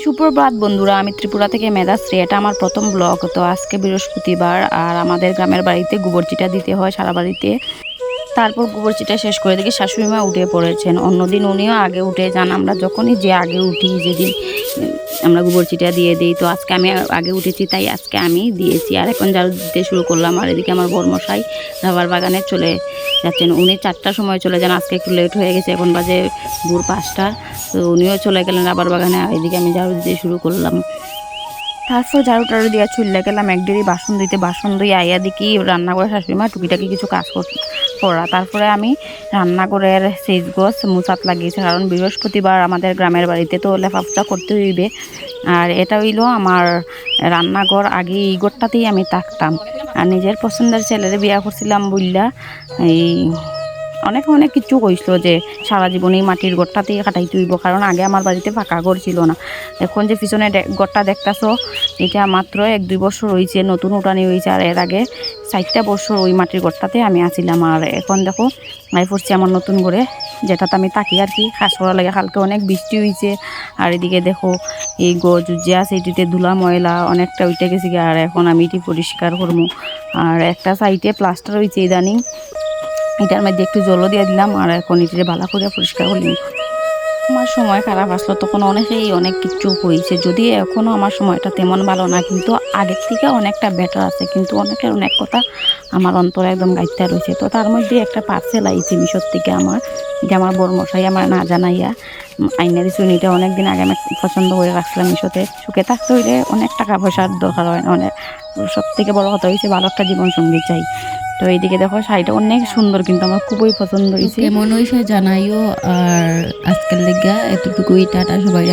সুপ্রভাত বন্ধুরা, আমি ত্রিপুরা থেকে মেধাশ্রী। এটা আমার প্রথম ব্লগ। তো আজকে বৃহস্পতিবার, আর আমাদের গ্রামের বাড়িতে গোবর চিটা দিতে হয় সারা বাড়িতে। তারপর গোবর চিটা শেষ করে দেখি শাশুড়ি মা উঠে পড়েছেন। অন্যদিন উনিও আগে উঠে যান, আমরা যখনই যে আগে উঠি, যেদিন আমরা গোবর চিটা দিয়ে দিই। তো আজকে আমি আগে উঠেছি, তাই আজকে আমি দিয়েছি। আর এখন ঝাড়ু দিতে শুরু করলাম। আর এদিকে আমার বর্মশাই রাবার বাগানে চলে যাচ্ছেন। উনি 4টার সময় চলে যান, আজকে একটু লেট হয়ে গেছে, এখন বাজে ভোর 5টা। তো উনিও চলে গেলেন রাবার বাগানে। আর এদিকে আমি ঝাড়ু দিতে শুরু করলাম। তারপর ঝাড়ু টাড়ু দিয়া চুল্লা গেলাম এক ডেরি বাসন ধুই আইয়া দেখি রান্না করে শাশুড়ি মা টুকিটাকি কিছু কাজ করা। তারপরে আমি রান্নাঘরের সেচ গছ মুছাত লাগিয়েছি, কারণ বৃহস্পতিবার আমাদের গ্রামের বাড়িতে তো লেফাফুচা করতে হইবে। আর এটা হইলো আমার রান্নাঘর। আগে এই ঘরটাতেই আমি থাকতাম। আর নিজের পছন্দের ছেলের বিয়া করছিলাম বললা এই অনেক অনেক কিছু কইছিল যে সারা জীবন এই মাটির ঘরটাতেই কাটাইতে হইব, কারণ আগে আমার বাড়িতে পাকা ঘর ছিল না। এখন যে পিছনে ঘরটা দেখতেছো, এটা মাত্র 1-2 বছর হয়েছে, নতুন উঠানি হয়েছে। আর এর আগে 4টা বছর ওই মাটির ঘরটাতে আমি আছিলাম। আর এখন দেখো আই পড়ছি আমার নতুন ঘরে, যেটাতে আমি থাকি আর কি। কাজ করা লাগে, কালকে অনেক বৃষ্টি হয়েছে। আর এদিকে দেখো এই গজ যে আছে এটিতে ধুলা ময়লা অনেকটা উঠে গেছে। আর এখন আমি এটি পরিষ্কার করবো। আর একটা সাইডে প্লাস্টার হয়েছে ইদানিং, এটার মধ্যে একটু জলও দিয়ে দিলাম। আর এখন এটিতে ভালো করে পরিষ্কার করলাম। আমার সময় খারাপ আসলো তখন অনেক কিছু হয়েছে, যদি এখনও আমার সময়টা তেমন ভালো না, কিন্তু আগের থেকে অনেকটা বেটার আছে। কিন্তু অনেকের অনেক কথা আমার অন্তরে একদম গাইতে রয়েছে। তো তার মধ্যে একটা পার্সেল আইছে মিশোর থেকে আমার, যে আমার বড়মশাই আমার না জানাইয়া আইনা দিয়েছিল। এটা অনেকদিন আগে আমি পছন্দ করে রাখছিলাম মিশোতে। সুখে থাকতে হইলে অনেক টাকা পয়সার দরকার হয় না, অনেক। সব থেকে বড় কথা হয়েছে ভালো একটা জীবনসঙ্গী চাই। তো এইদিকে দেখো শাড়িটা অনেক সুন্দর, কিন্তু আমার খুবই পছন্দ হয়েছে। কেমন হইছে জানাইও। আর আজকের লেগা এতটুকুই, টাটা সবাই।